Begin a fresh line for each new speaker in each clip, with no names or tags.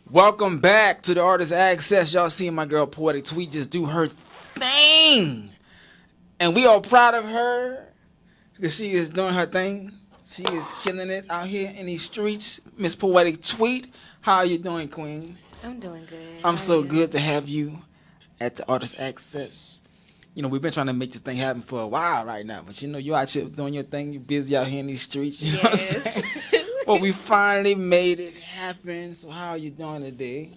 Welcome back to the Artist Access. Y'all seen my girl Poetic Tweet just do her thing. And we are proud of her because she is doing her thing. She is killing it out here in these streets. Miss Poetic Tweet, how are you doing, Queen?
I'm doing good.
I'm
How are
so
you?
good to have you at the Artist Access. You know, we've been trying to make this thing happen for a while right now. But you know, you're out here doing your thing. You're busy out here in these streets. You know what I'm saying?
Yes.
Well, we finally made it happen. So how are you doing today?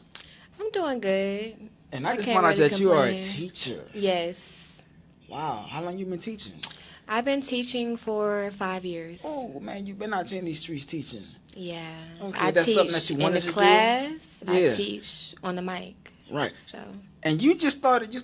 I'm doing good.
And I just
can't
found out
really
that you are a
complain.
teacher.
Yes.
Wow. How long you been teaching?
I've been teaching for 5 years.
Oh, man, you've been out here in these streets teaching.
Yeah.
Okay,
I
that's
teach
something that you
in
wanted
the
to do?
class. I
Yeah.
teach on the mic.
Right.
So,
And you just started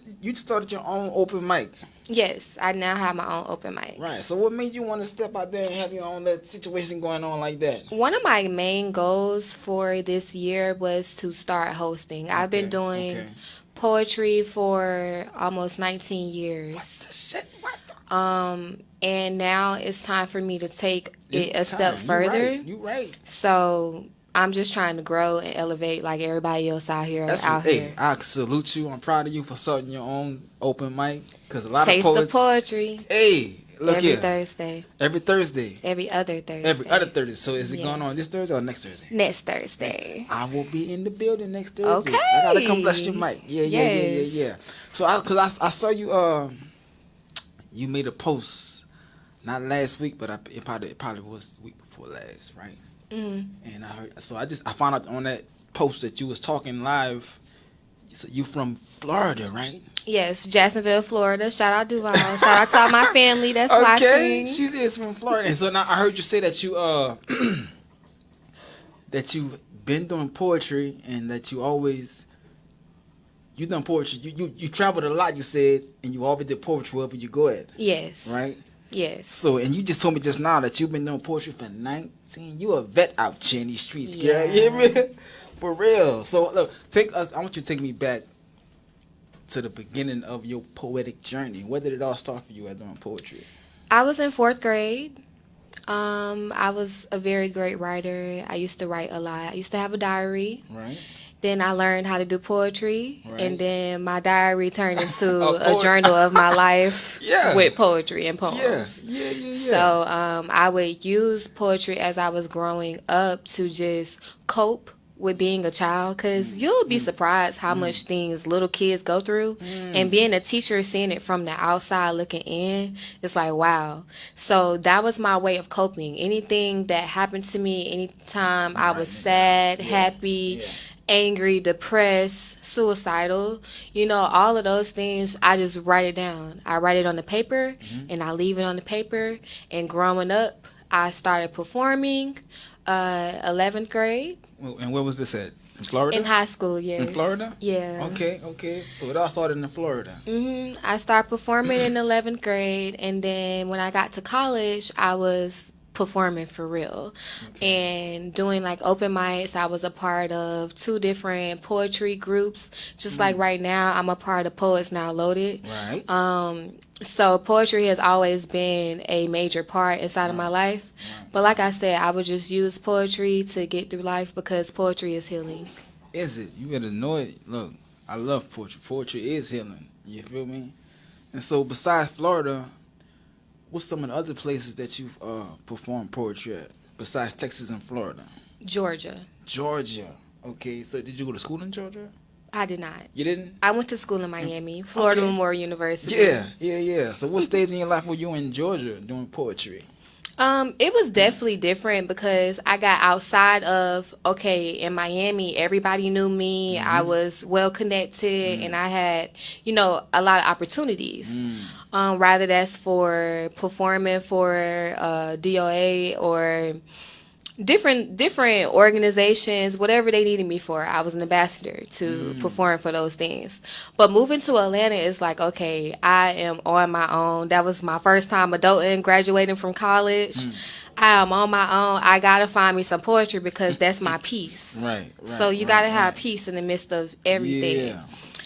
your own open mic.
yes, I now have my own open mic.
Right. So what made you want to step out there and have your own that situation going on like that?
One of my main goals for this year was to start hosting. I've been
Okay,
doing
okay.
poetry for almost 19
What
years.
the shit? What the?
And now it's time for me to take
It's
it a step
time.
further.
You right.
So I'm just trying to grow and elevate like everybody else out here.
That's
out
what,
here.
hey, I salute you. I'm proud of you for starting your own open mic. Because a lot
Taste
of
the
poets.
poetry
Hey, look
every
here.
Thursday,
Every Thursday.
every other Thursday,
Every other Thursday. So is it going
Yes.
on this Thursday or next Thursday?
next Thursday.
I will be in the building next Thursday. I gotta come bless your mic.
Yes.
Yeah. So I saw you you made a post not last week, but it probably was the week before last, right?
Mm.
And I found out on that post that you was talking live. So you from Florida, right?
Yes, Jacksonville, Florida. Shout out Duval. Shout out to all my family that's
Okay,
watching.
she is from Florida, and so now I heard you say that you that you've been doing poetry and that you done poetry. You traveled a lot. You said, and you always did poetry wherever you go at,
Yes.
right?
Yes.
So, and you just told me just now that you've been doing poetry for 19. You a vet out here in these streets, girl.
Yeah.
You hear me? For real. So look, I want you to take me back to the beginning of your poetic journey. Where did it all start for you at doing poetry?
I was in 4th grade. I was a very great writer. I used to write a lot. I used to have a diary.
Right.
Then I learned how to do poetry,
Right.
and then my diary turned into
A
a
poet.
journal of my life
Yeah.
with poetry and
Yeah.
poems.
Yeah.
So I would use poetry as I was growing up to just cope with being a child, because you'll be surprised how much things little kids go through, and being a teacher, seeing it from the outside looking in, it's like, wow. So that was my way of coping. Anything that happened to me, anytime I was sad, happy,
Yeah.
angry, depressed, suicidal, all of those things, I just write it down. I write it on the paper, and I leave it on the paper. And growing up, I started performing 11th grade.
Well, and where was this at? In Florida?
In high school, yes.
In Florida?
Yeah.
Okay. So it all started in Florida.
I started performing in 11th grade, and then when I got to college, I was performing for real and doing like open mics. I was a part of 2 different poetry groups. Just like right now, I'm a part of Poets Now Loaded.
Right.
So poetry has always been a major part inside of my life. But like I said, I would just use poetry to get through life because poetry is healing.
Is it? You better know it. Look, I love poetry. Poetry is healing. You feel me? And so besides Florida, what's some of the other places that you've performed poetry at besides Texas and Florida?
Georgia.
Georgia. Okay, so did you go to school in Georgia?
I did not.
You didn't?
I went to school in Miami, Florida
Okay.
Memorial University.
Yeah. So what stage in your life were you in Georgia doing poetry?
It was definitely different because I got outside of, okay, in Miami, everybody knew me. I was well connected, and I had, a lot of opportunities. Rather that's for performing for DOA or different organizations, whatever they needed me for. I was an ambassador to perform for those things. But moving to Atlanta is like, okay, I am on my own. That was my first time adulting, graduating from college. I am on my own. I gotta find me some poetry because that's my peace.
Right.
So you gotta have peace in the midst of everything.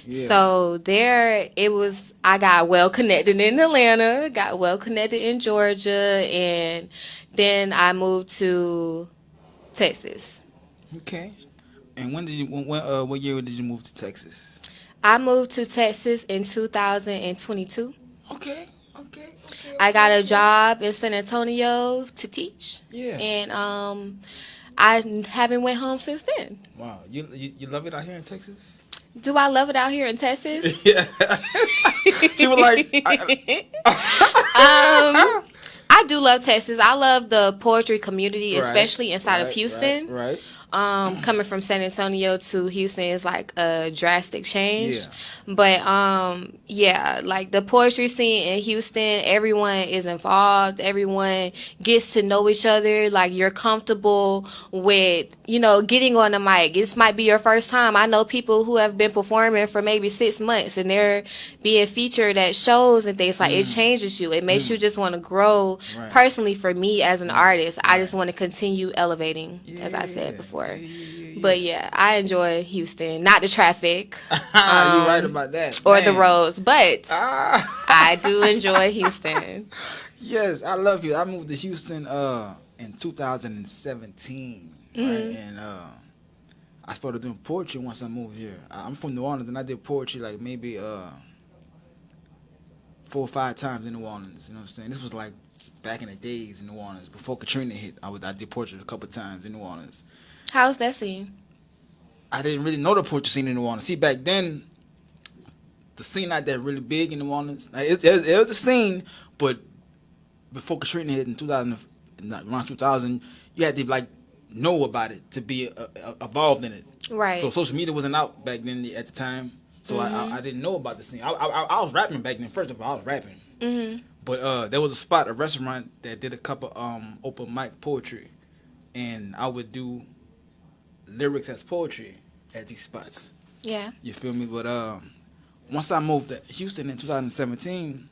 Yeah.
So there it was. I got well connected in Atlanta, got well connected in Georgia, and then I moved to Texas.
Okay. And what year did you move to Texas?
I moved to Texas in 2022.
Okay, okay, okay,
I
okay,
got a
okay.
job in San Antonio to teach,
Yeah.
and I haven't went home since then.
Wow, you love it out here in Texas?
Do I love it out here in Texas?
Yeah. She was like,
I do love Texas. I love the poetry community,
right,
especially inside of
right,
Houston.
right.
Coming from San Antonio to Houston is like a drastic change.
Yeah.
But yeah, like the poetry scene in Houston, everyone is involved. Everyone gets to know each other. Like you're comfortable with, getting on the mic. This might be your first time. I know people who have been performing for maybe 6 months and they're being featured at shows and things. Like it changes you. It makes you just want to grow.
Right.
Personally, for me as an artist, I just want to continue elevating, as I said
Yeah.
before. But yeah, I enjoy Houston. Not the traffic.
You right about that.
Or
Man.
the roads, but
Ah.
I do enjoy Houston.
Yes, I love you. I moved to Houston in 2017, right? And I started doing poetry once I moved here. I'm from New Orleans, and I did poetry like maybe 4 or 5 times in New Orleans. You know what I'm saying? This was like back in the days in New Orleans before Katrina hit. I did poetry a couple times in New Orleans.
How's that scene?
I didn't really know the poetry scene in New Orleans. See, back then, the scene not that really big in New Orleans. Like, it was a scene, but before Katrina hit in 2000, around 2000, you had to like know about it to be involved in it.
Right.
So social media wasn't out back then at the time, so I didn't know about the scene. I was rapping back then. First of all, I was rapping. But there was a restaurant that did a couple open mic poetry, and I would do lyrics as poetry at these spots.
Yeah.
You feel me? But once I moved to Houston in 2017,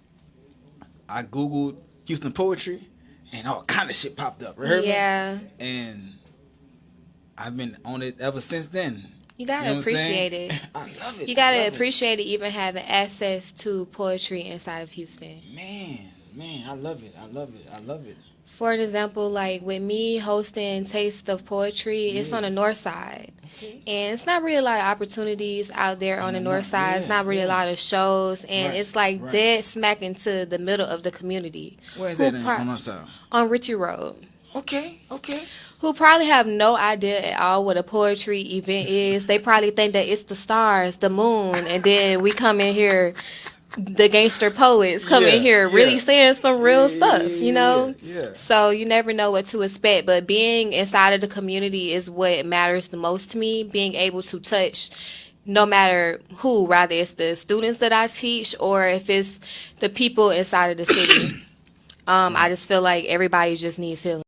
I Googled Houston poetry, and all kind of shit popped up. Right?
Yeah.
And I've been on it ever since then.
You gotta
know what I'm
appreciate
saying?
it.
I love it.
You gotta appreciate it, even having access to poetry inside of Houston.
Man, I love it. I love it. I love it.
For an example, like with me hosting Taste of Poetry, it's on the north side.
Okay.
And it's not really a lot of opportunities out there on the north side. It's not really a lot of shows. And it's like dead smack into the middle of the community.
Where is that on our side?
On Ritchie Road.
Okay.
Who probably have no idea at all what a poetry event is. They probably think that it's the stars, the moon, and then we come in here, the gangster poets come in here really saying some real stuff, you know?
Yeah.
So you never know what to expect, but being inside of the community is what matters the most to me, being able to touch no matter who, rather it's the students that I teach or if it's the people inside of the city. I just feel like everybody just needs healing.